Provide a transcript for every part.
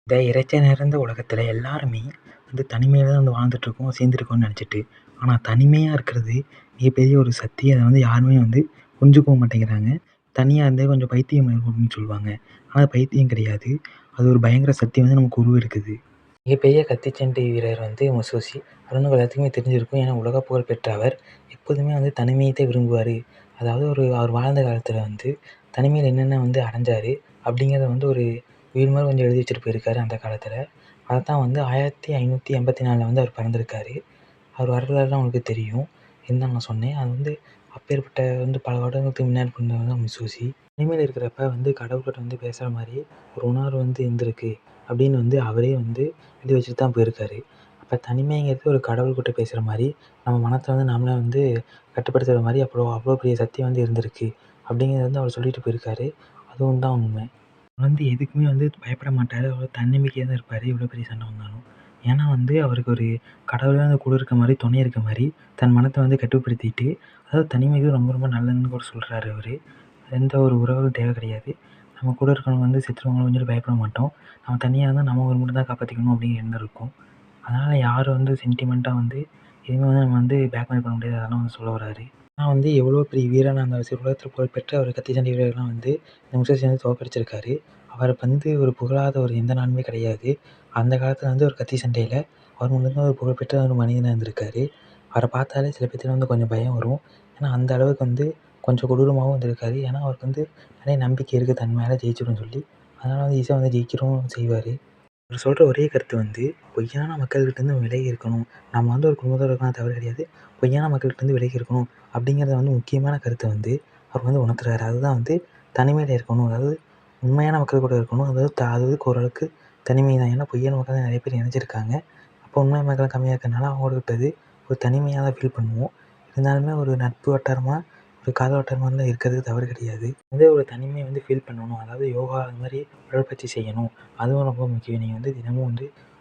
இந்த இரைச்சல் நிறைந்த உலகத்தில் எல்லாருமே தனிமையில் தான் வாழ்ந்துட்டுருக்கோம் சேர்ந்துருக்கோம்னு நினச்சிட்டு. ஆனால் தனிமையாக இருக்கிறது மிகப்பெரிய ஒரு சக்தி. அதை யாருமே புரிஞ்சுக்கவும் மாட்டேங்கிறாங்க. தனியாக இருந்தால் கொஞ்சம் பைத்தியம் அப்படின்னு சொல்லுவாங்க. ஆனால் பைத்தியம் கிடையாது. அது ஒரு பயங்கர சக்தி நமக்கு உருவெடுக்குது. மிகப்பெரிய கத்திச்சண்டை வீரர் மசூசி. அது எல்லாத்துக்குமே தெரிஞ்சிருக்கும். ஏன்னா உலக புகழ் பெற்ற அவர் எப்போதுமே தனிமையை தான் விரும்புவார். அதாவது அவர் வாழ்ந்த காலத்தில் தனிமையில் என்னென்ன அடைஞ்சார் அப்படிங்கிறத ஒரு உயிர் மாதிரி கொஞ்சம் எழுதி வச்சுட்டு போயிருக்காரு அந்த காலத்தில். அதைத்தான் 1584 அவர் பிறந்திருக்காரு. அவர் வரலாறுலாம் உங்களுக்கு தெரியும். இதுதான் நான் சொன்னேன். அது அப்பேற்பட்ட பல வருடங்களுக்கு முன்னாடி பிறந்தவர் தான் மசூசி. தனிமையில் இருக்கிறப்ப கடவுள்கிட்ட பேசுகிற மாதிரி ஒரு உணர்வு இருந்திருக்கு அப்படின்னு அவரே எழுதி வச்சுட்டு தான் போயிருக்காரு. அப்போ தனிமைங்கிறது ஒரு கடவுள்கிட்ட பேசுகிற மாதிரி நம்ம மனத்தை நாமளே கட்டுப்படுத்துகிற மாதிரி அவ்வளோ பெரிய சக்தி இருந்திருக்கு அப்படிங்கிறத அவர் சொல்லிட்டு போயிருக்காரு. அதுவும் தான் உண்மை. எதுக்குமே பயப்பட மாட்டார். அவர் தன்னம்பிக்கையாக தான் இருப்பார் எவ்வளோ பெரிய சண்டை வந்தாலும். ஏன்னா அவருக்கு ஒரு கடவுளே கூட இருக்க மாதிரி துணை இருக்க மாதிரி தன் மனத்தை கட்டுப்படுத்திட்டு, அதாவது தனிமைக்கு ரொம்ப ரொம்ப நல்லதுன்னு கூட சொல்கிறாரு அவர். எந்த ஒரு உறவும் தேவை கிடையாது. நம்ம கூட இருக்கிறவங்க செத்துருவாங்களோன்னு சொல்லி பயப்பட மாட்டோம். நம்ம தனியாக இருந்தால் நம்ம ஒரு மட்டும் தான் காப்பாற்றிக்கணும் அப்படிங்கிற எண்ணம் இருக்கும். அதனால் யாரும் சென்டிமெண்ட்டாக எதுவுமே நம்ம பேக்மெயில் பண்ண முடியாது. அதெல்லாம் சொல்ல வராரு. ஆனால் எவ்வளோ பெரிய வீரனாக இருந்தாலும் சரி, உலகத்தில் புகழ்பெற்ற ஒரு கத்திச்சண்டை வீரர்லாம் இந்த மசூசி தோற்கடிச்சிருக்காரு. அவரை ஒரு புகழாத ஒரு எந்த நாடுமே கிடையாது. அந்த காலத்தில் ஒரு கத்தி சண்டையில் அவர் மட்டும்தான் ஒரு புகழ்பெற்ற ஒரு மனிதனாக இருந்திருக்காரு. அவரை பார்த்தாலே சில பேத்துக்கு கொஞ்சம் பயம் வரும். ஏன்னா அந்த அளவுக்கு கொஞ்சம் கொடூரமாகவும் இருந்திருக்காரு. ஏன்னா அவருக்கு நிறைய நம்பிக்கை இருக்குது தன் மேலே ஜெயிச்சிடும்னு சொல்லி. அதனால் ஈஸியாக ஜெயிக்கிறவும் செய்வார். அவர் சொல்கிற ஒரே கருத்து பொய்யான மக்கள்கிட்டேருந்து விலகி இருக்கணும். நம்ம ஒரு குடும்பத்தோடு இருக்கலாம் தவறு கிடையாது. பொய்யான மக்கள்கிட்டேருந்து விலகி இருக்கணும் அப்படிங்கிறத முக்கியமான கருத்தை அவர் உணர்த்துறாரு. அதுதான் தனிமையில் இருக்கணும். அதாவது உண்மையான மக்கள் கூட இருக்கணும். அதாவது ஓரளவுக்கு தனிமை தான். ஏன்னா பொய்யான மக்கள் தான் நிறைய பேர் இணைஞ்சிருக்காங்க. அப்போ உண்மை மக்கள் கம்மியாக இருக்கிறனால அவங்களுக்கு ஒரு தனிமையாக தான் ஃபீல் பண்ணுவோம். இருந்தாலுமே ஒரு நட்பு வட்டாரமாக ஒரு காதல் வட்டாரமாதிரிலாம் இருக்கிறது தவறு கிடையாது. ஒரு தனிமையை ஃபீல் பண்ணணும். அதாவது யோகா அது மாதிரி உடற்பயிற்சி செய்யணும். அதுவும் ரொம்ப முக்கியம். நீங்கள் தினமும்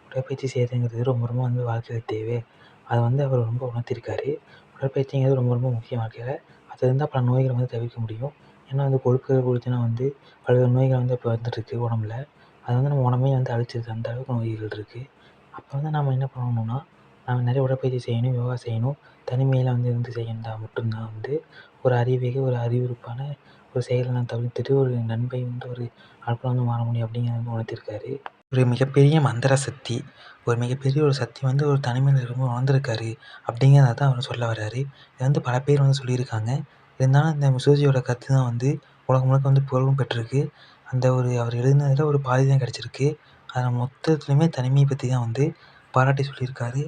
உடற்பயிற்சி செய்கிறதுங்கிறது ரொம்ப ரொம்ப வாழ்க்கையில் தேவை. அதை அவர் ரொம்ப உணர்த்தியிருக்காரு. உடற்பயிற்சிங்கிறது ரொம்ப ரொம்ப முக்கியம் வாழ்க்கையில். அது இருந்தால் பல நோய்களை தவிர்க்க முடியும். ஏன்னா கொழுப்புகள் கூடுச்சுன்னா பல்வேறு நோய்கள் இப்போ வந்துட்டுருக்கு உடம்புல. அது நம்ம உடம்பையே அழிச்சிருது. அந்த அளவுக்கு நோய்கள் இருக்குது. அப்போ நம்ம என்ன பண்ணணும்னா, நம்ம நிறைய உடற்பயிற்சி செய்யணும், யோகா செய்யணும். தனிமையில் இருந்து செய்யணும்னா மட்டும்தான் ஒரு ஒரு அறிவுறுப்பான ஒரு செயலெல்லாம் தவிர்த்துட்டு ஒரு நன்மை ஒரு ஆட்களாக மாற முடியும் அப்படிங்கிறத உணர்த்தியிருக்காரு. ஒரு மிகப்பெரிய மந்திர சக்தி, ஒரு மிகப்பெரிய ஒரு சக்தி ஒரு தனிமையில் இருக்கும்போது உணர்ந்திருக்காரு அப்படிங்கிறத தான் அவர் சொல்ல வர்றாரு. இது பல பேர் சொல்லியிருக்காங்க. இருந்தாலும் இந்த மசூசியோட கருத்து தான் உலகம் முழுக்க புகழும் பெற்றிருக்கு. அந்த அவர் எழுதினதில் ஒரு பாதி தான் கிடச்சிருக்கு. அதில் மொத்தத்துலையுமே தனிமையை பற்றி தான் பாராட்டி சொல்லியிருக்காரு.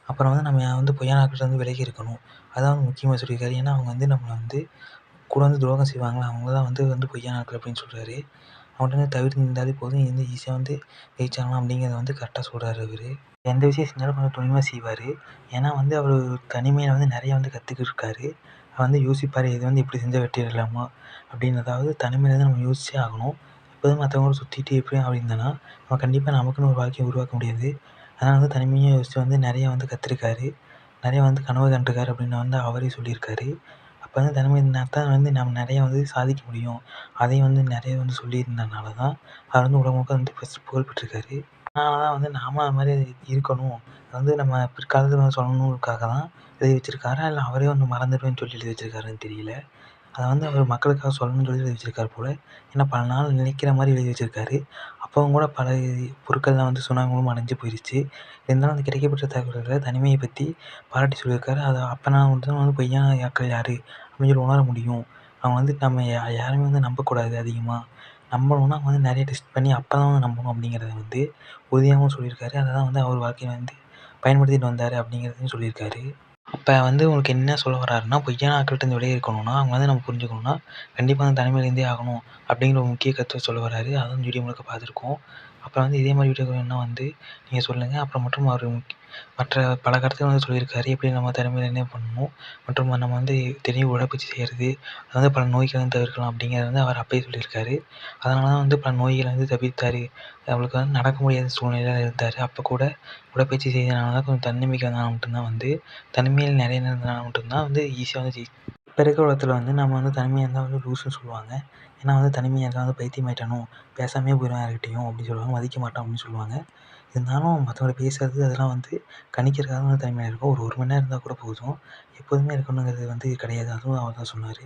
அப்புறம் நம்ம பொய்யான ஆட்கள்கிட்ட விலகி இருக்கணும். அதான் முக்கியமாக சொல்லியிருக்காரு. ஏன்னா அவங்க நம்மளை கூட துரோகம் செய்வாங்களா, அவங்க தான் பொய்யான ஆட்கள் அப்படின்னு சொல்கிறாரு. அவங்கள்ட்ட தவிர்த்து இருந்தாலே போதும் ஈஸியாக ஜெயிச்சாங்களாம் அப்படிங்கிறத கரெக்டாக சொல்கிறாரு அவர். எந்த விஷயம் செஞ்சாலும் கொஞ்சம் துணிவாக செய்வார். ஏன்னா அவர் தனிமையில் நிறைய கற்றுக்கிட்டுருக்காரு. யோசிப்பார் இது இப்படி செஞ்சால் வெற்றிடலாமா அப்படின்னு. அதாவது தனிமையில் நம்ம யோசிச்சே ஆகணும். எப்போதும் மற்றவங்களோட சுற்றிட்டு எப்படி அப்படி இருந்தோன்னா நம்ம கண்டிப்பாக நமக்குன்னு ஒரு வாழ்க்கையை உருவாக்க முடியாது. அதனால் தனிமையாக யோசித்து நிறைய கற்றுருக்காரு. நிறைய கனவு கண்டிருக்காரு அப்படின்னு அவரே சொல்லியிருக்காரு. அப்போ தனிமை இருந்தால் தான் நம்ம நிறைய சாதிக்க முடியும். அதையும் நிறைய சொல்லியிருந்தனால தான் அவர் உலகம் முழுக்க ஃபஸ்ட்டு புகழ் பெற்றிருக்காரு. அதனால தான் நாம அது மாதிரி இருக்கணும். நம்ம பிற்காலத்தில் சொல்லணுன்றதுக்காக தான் எழுதி வச்சிருக்காரா, இல்லை அவரே மறந்துடுவேன்னு சொல்லி எழுதி வச்சிருக்காருன்னு தெரியல. அதை அவர் மக்களுக்காக சொல்லணும்னு சொல்லி எழுதி வச்சிருக்காரு போல். ஏன்னா பல நாள் நினைக்கிற மாதிரி எழுதி வச்சிருக்காரு. அப்பவும் கூட பல பொருட்கள்லாம் சுனாமி மூலமாக அழிஞ்சு போயிடுச்சு. இருந்தாலும் கிடைக்கப்பட்ட தகவல்களை தனிமையை பற்றி பாராட்டி சொல்லியிருக்காரு. அதை அப்போ நான் பொய்யான ஆட்கள் யார் அப்படின்னு சொல்லி உணர முடியும். அவங்க நம்ம யாருமே நம்பக்கூடாது அதிகமாக. நம்பணும்னா நிறைய டெஸ்ட் பண்ணி அப்போ தான் நம்பணும் அப்படிங்கிறத உறுதியாகவும் சொல்லியிருக்காரு. அதை தான் அவர் வாழ்க்கையில் பயன்படுத்திட்டு வந்தார் அப்படிங்கிறதையும் சொல்லியிருக்காரு. அப்போ உங்களுக்கு என்ன சொல்ல வர்றாருன்னா, பொய்யான ஆட்கள்கிட்டருந்து விலகி இருக்கணும்னா, அவங்க நம்ம புரிஞ்சுக்கணும்னா, கண்டிப்பாக அந்த தனிமையில இருந்தே ஆகணும் அப்படிங்கிற ஒரு முக்கிய கருத்தை சொல்ல வர்றாரு. அதான் வீடியோ முழுக்க பார்த்துருக்கோம். அப்புறம் இதே மாதிரி வீடியோக்கள் வேணும்னா நீங்கள் சொல்லுங்கள். அப்புறம் மற்றும் அவர் மற்ற பல கருத்துக்கள் சொல்லியிருக்காரு. எப்படி நம்ம தனிமையில என்ன பண்ணணும், மற்றும் நம்ம திடீர் உடற்பயிற்சி செய்கிறது, அது பல நோய்களை தவிர்க்கலாம் அப்படிங்கிறத அவர் அப்பயே சொல்லியிருக்காரு. அதனால தான் பல நோய்களை தவிர்த்தார். அவருக்கு நடக்க முடியாத சூழ்நிலையில் இருந்தார். அப்போ கூட உடற்பயிற்சி செய்தனால தான் கொஞ்சம் தன்னம்பிக்கை வந்தனால மட்டும்தான் தனிமையில் நிறைய இருந்தனால மட்டும்தான் ஈஸியாக இப்போ இருக்க உலகத்தில் வந்து நம்ம வந்து தனிமையாக இருந்தால் வந்து லூசுன்னு சொல்லுவாங்க. ஏன்னா வந்து தனிமையாக இருந்தால் வந்து பைத்தியமாயிட்டானோ, பேசாமயே போயிடுவான் யார்கிட்டயும் அப்படின்னு சொல்லுவாங்க. மதிக்க மாட்டான் அப்படின்னு சொல்லுவாங்க. இருந்தாலும் மற்றவங்க பேசுறது அதெல்லாம் வந்து கணிக்கிறதுக்காக வந்து தனிமையாக இருக்கும். ஒரு 1 மணி நேரம் இருந்தால் கூட போதும். எப்போதுமே இருக்கணுங்கிறது வந்து கிடையாது. அதுவும் அவர் தான் சொன்னார்.